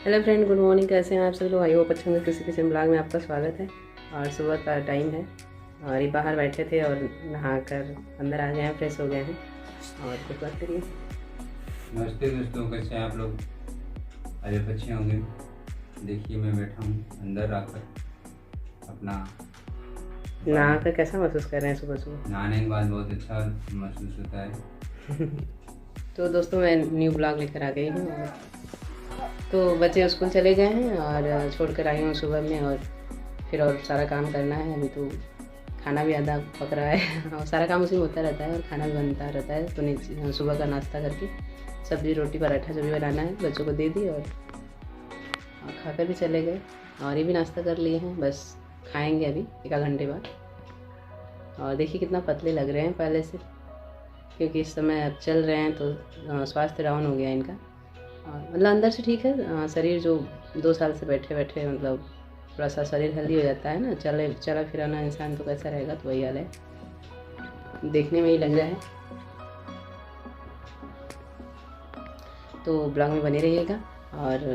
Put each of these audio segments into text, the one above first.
Hello friend, good morning. कैसे हैं आप सब लोग? आई होप अच्छे होंगे। किसी किचन ब्लॉग में आपका स्वागत है। और सुबह का टाइम है और ये बाहर बैठे थे और नहाकर अंदर आ गए हैं, फ्रेश हो गए हैं। और कुछ बात करिए। नमस्ते दोस्तों, कैसे हैं आप लोग? आज आप अच्छे होंगे। देखिए मैं बैठा हूँ अंदर आकर अपना नहाकर कैसा महसूस कर रहे हैं सुबह सुबह? नहाने के बाद बहुत अच्छा महसूस होता है। तो दोस्तों, मैं न्यू ब्लॉग लेकर आ गई हूँ। तो बच्चे स्कूल चले गए हैं और छोड़ कर आई हूँ सुबह में। और फिर और सारा काम करना है। अभी तो खाना भी आधा पक रहा है और सारा काम उसी में होता रहता है और खाना भी बनता रहता है। तो सुबह का नाश्ता करके सब्ज़ी रोटी पराठा जो भी बनाना है बच्चों को दे दी और खाकर भी चले गए। और ये भी नाश्ता कर लिए हैं, बस खाएंगे अभी एक आध घंटे बाद। और देखिए कितना पतले लग रहे हैं पहले से, क्योंकि इस समय अब चल रहे हैं तो स्वास्थ्य डाउन हो गया इनका। मतलब अंदर से ठीक है, शरीर जो 2 साल से बैठे बैठे मतलब थोड़ा सा शरीर हेल्दी हो जाता है ना। चला फिराना इंसान तो कैसा रहेगा, तो वही हाल है, देखने में ही लग रहा है। तो ब्लॉग में बने रहिएगा और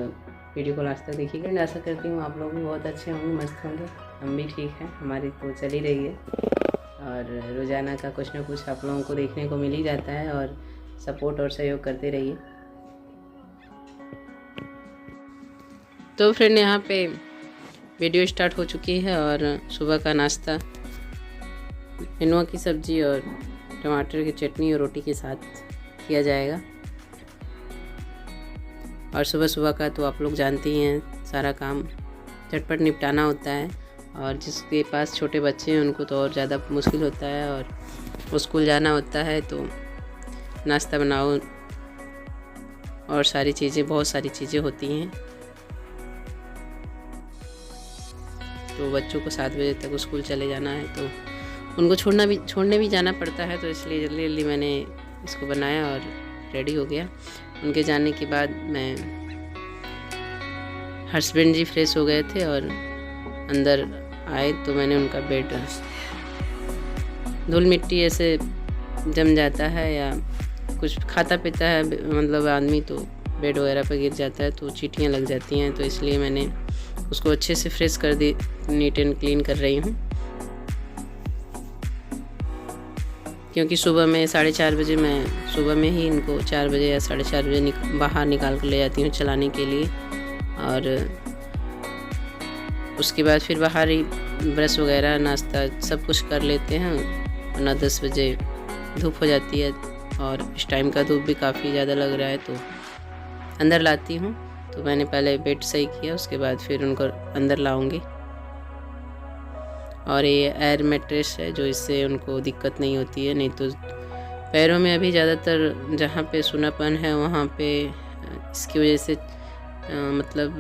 वीडियो को लास्ट तक देखिएगा। आशा करती हूँ आप लोग भी बहुत अच्छे होंगे, मस्त होंगे। हम भी ठीक हैं, हमारी तो चल ही रही है। और रोज़ाना का कुछ ना कुछ आप लोगों को देखने को मिल ही जाता है और सपोर्ट और सहयोग करते रहिए। तो फ्रेंड, यहाँ पे वीडियो स्टार्ट हो चुकी है और सुबह का नाश्ता नेनुआ की सब्ज़ी और टमाटर की चटनी और रोटी के साथ किया जाएगा। और सुबह सुबह का तो आप लोग जानते ही हैं, सारा काम झटपट निपटाना होता है। और जिसके पास छोटे बच्चे हैं उनको तो और ज़्यादा मुश्किल होता है। और वो स्कूल जाना होता है तो नाश्ता बनाओ और बहुत सारी चीज़ें होती हैं। तो बच्चों को 7 बजे तक स्कूल चले जाना है, तो उनको छोड़ने भी जाना पड़ता है। तो इसलिए जल्दी जल्दी मैंने इसको बनाया और रेडी हो गया। उनके जाने के बाद मैं हस्बैंड जी फ्रेश हो गए थे और अंदर आए तो मैंने उनका बेड, धूल मिट्टी ऐसे जम जाता है या कुछ खाता पीता है मतलब आदमी, तो बेड वगैरह पर गिर जाता है तो चींटियाँ लग जाती हैं। तो इसलिए मैंने उसको अच्छे से फ्रेश कर दी, नीट एंड क्लीन कर रही हूँ। क्योंकि सुबह में 4:30 बजे मैं सुबह में ही इनको 4 बजे या 4:30 बजे बाहर निकाल कर ले जाती हूँ चलाने के लिए। और उसके बाद फिर बाहर ही ब्रश वगैरह नाश्ता सब कुछ कर लेते हैं। वरना 10 बजे धूप हो जाती है और इस टाइम का धूप भी काफ़ी ज़्यादा लग रहा है, तो अंदर लाती हूँ। तो मैंने पहले बेड सही किया, उसके बाद फिर उनको अंदर लाऊंगी। और ये एयर मैट्रेस है जो इससे उनको दिक्कत नहीं होती है। नहीं तो पैरों में अभी ज़्यादातर जहाँ पे सूनापन है वहाँ पे इसकी वजह से मतलब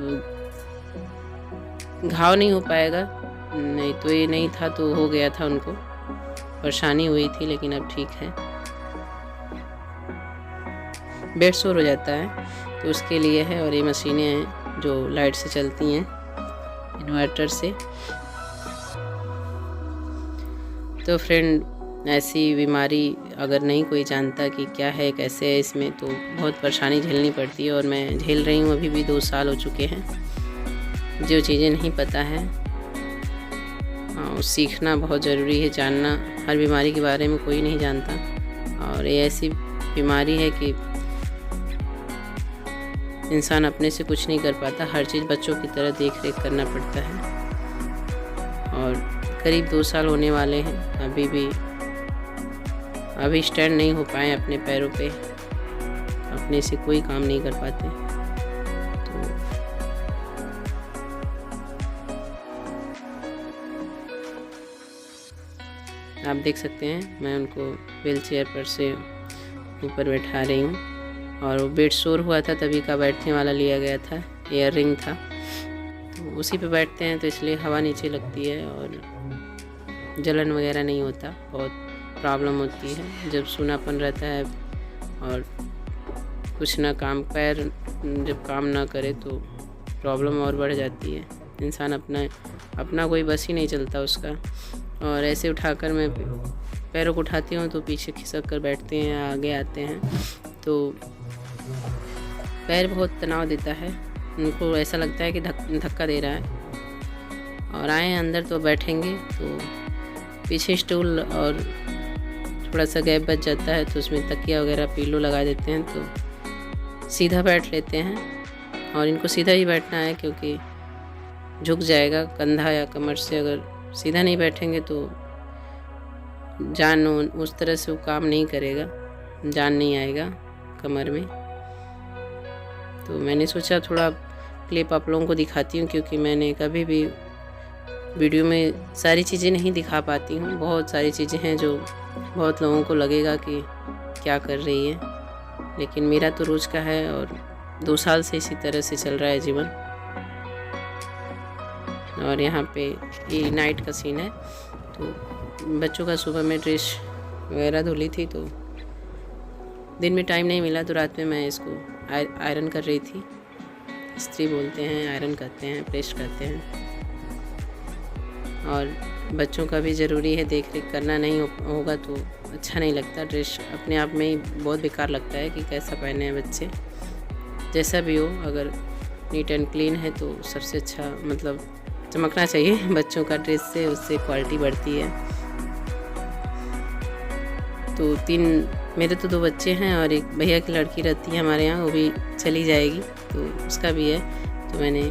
घाव नहीं हो पाएगा। नहीं तो ये नहीं था तो हो गया था, उनको परेशानी हुई थी, लेकिन अब ठीक है। बेड सोर हो जाता है तो उसके लिए है। और ये मशीनें हैं जो लाइट से चलती हैं, इन्वर्टर से। तो फ्रेंड, ऐसी बीमारी अगर नहीं कोई जानता कि क्या है कैसे है, इसमें तो बहुत परेशानी झेलनी पड़ती है। और मैं झेल रही हूँ, अभी भी 2 साल हो चुके हैं। जो चीज़ें नहीं पता है सीखना बहुत ज़रूरी है, जानना। हर बीमारी के बारे में कोई नहीं जानता। और ये ऐसी बीमारी है कि इंसान अपने से कुछ नहीं कर पाता, हर चीज़ बच्चों की तरह देख रेख करना पड़ता है। और करीब 2 साल होने वाले हैं, अभी स्टैंड नहीं हो पाए अपने पैरों पे, अपने से कोई काम नहीं कर पाते। तो आप देख सकते हैं मैं उनको व्हील चेयर पर से ऊपर बैठा रही हूँ। और वो बेड शोर हुआ था तभी का बैठने वाला लिया गया था, एयर रिंग था, तो उसी पे बैठते हैं तो इसलिए हवा नीचे लगती है और जलन वगैरह नहीं होता। बहुत प्रॉब्लम होती है जब सूनापन रहता है और कुछ ना काम, पैर जब काम ना करे तो प्रॉब्लम और बढ़ जाती है। इंसान अपना कोई बस ही नहीं चलता उसका। और ऐसे उठाकर मैं पैरों को उठाती हूँ तो पीछे खिसक कर बैठते हैं, आगे आते हैं, तो पैर बहुत तनाव देता है। उनको ऐसा लगता है कि धक्का दे रहा है। और आए हैं अंदर तो बैठेंगे, तो पीछे स्टूल और थोड़ा सा गैप बच जाता है तो उसमें तकिया वगैरह पिलो लगा देते हैं, तो सीधा बैठ लेते हैं। और इनको सीधा ही बैठना है क्योंकि झुक जाएगा कंधा या कमर से। अगर सीधा नहीं बैठेंगे तो जान उस तरह से वो काम नहीं करेगा, जान नहीं आएगा कमर में। तो मैंने सोचा थोड़ा क्लिप आप लोगों को दिखाती हूँ, क्योंकि मैंने कभी भी वीडियो में सारी चीज़ें नहीं दिखा पाती हूँ। बहुत सारी चीज़ें हैं जो बहुत लोगों को लगेगा कि क्या कर रही है, लेकिन मेरा तो रोज़ का है और 2 साल से इसी तरह से चल रहा है जीवन। और यहाँ पे ये नाइट का सीन है। तो बच्चों का सुबह में ड्रेस वगैरह धुली थी, तो दिन में टाइम नहीं मिला, तो रात में मैं इसको आयरन कर रही थी। इस्त्री बोलते हैं, आयरन करते हैं, प्रेस करते हैं। और बच्चों का भी ज़रूरी है, देख रेख करना नहीं होगा तो अच्छा नहीं लगता। ड्रेस अपने आप में ही बहुत बेकार लगता है कि कैसा पहने हैं बच्चे। जैसा भी हो, अगर नीट एंड क्लीन है तो सबसे अच्छा, मतलब चमकना चाहिए बच्चों का ड्रेस से, उससे क्वालिटी बढ़ती है। तो मेरे तो 2 बच्चे हैं और एक भैया की लड़की रहती है हमारे यहाँ, वो भी चली जाएगी, तो उसका भी है। तो मैंने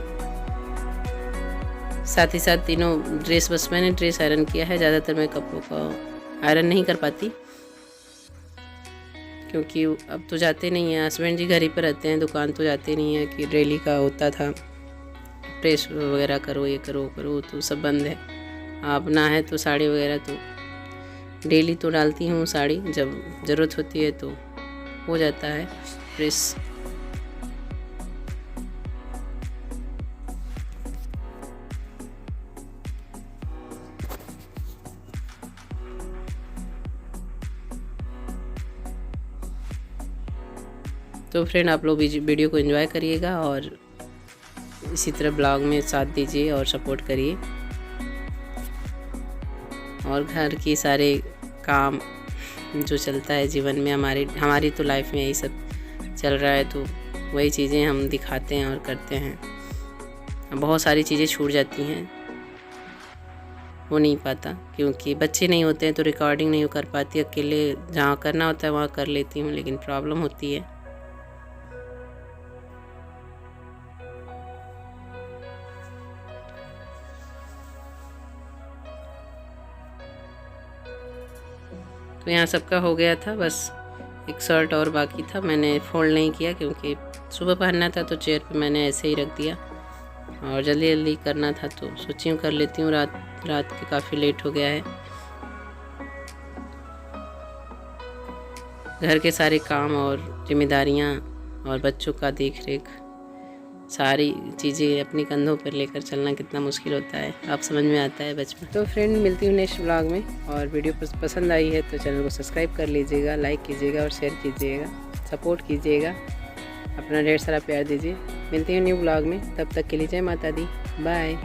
साथ ही साथ तीनों ड्रेस, बस मैंने ड्रेस आयरन किया है। ज़्यादातर मैं कपड़ों का आयरन नहीं कर पाती क्योंकि अब तो जाते नहीं हैं, हस्बैंड जी घर ही पर रहते हैं, दुकान तो जाते नहीं हैं कि डेली का होता था प्रेस वगैरह करो, ये करो करो, तो सब बंद है। अपना है तो साड़ी वगैरह तो डेली तो डालती हूँ साड़ी, जब ज़रूरत होती है तो हो जाता है प्रेस। तो फ्रेंड, आप लोग वीडियो को एंजॉय करिएगा और इसी तरह ब्लॉग में साथ दीजिए और सपोर्ट करिए। और घर की सारे काम जो चलता है जीवन में, हमारी तो लाइफ में यही सब चल रहा है, तो वही चीज़ें हम दिखाते हैं और करते हैं। बहुत सारी चीज़ें छूट जाती हैं, हो नहीं पाता क्योंकि बच्चे नहीं होते हैं तो रिकॉर्डिंग नहीं कर पाती। अकेले जहाँ करना होता है वहाँ कर लेती हूँ, लेकिन प्रॉब्लम होती है। तो यहाँ सबका हो गया था, बस एक शर्ट और बाकी था। मैंने फोल्ड नहीं किया क्योंकि सुबह पहनना था, तो चेयर पे मैंने ऐसे ही रख दिया और जल्दी जल्दी करना था, तो सोची हूँ कर लेती हूँ। रात के काफ़ी लेट हो गया है। घर के सारे काम और जिम्मेदारियाँ और बच्चों का देख रेख, सारी चीज़ें अपनी कंधों पर लेकर चलना कितना मुश्किल होता है, आप समझ में आता है बचपन। तो फ्रेंड, मिलती हूँ नेक्स्ट व्लॉग में। और वीडियो पसंद आई है तो चैनल को सब्सक्राइब कर लीजिएगा, लाइक कीजिएगा और शेयर कीजिएगा, सपोर्ट कीजिएगा, अपना ढेर सारा प्यार दीजिए। मिलती हूँ न्यू व्लॉग में, तब तक के लिए जय माता दी, बाय।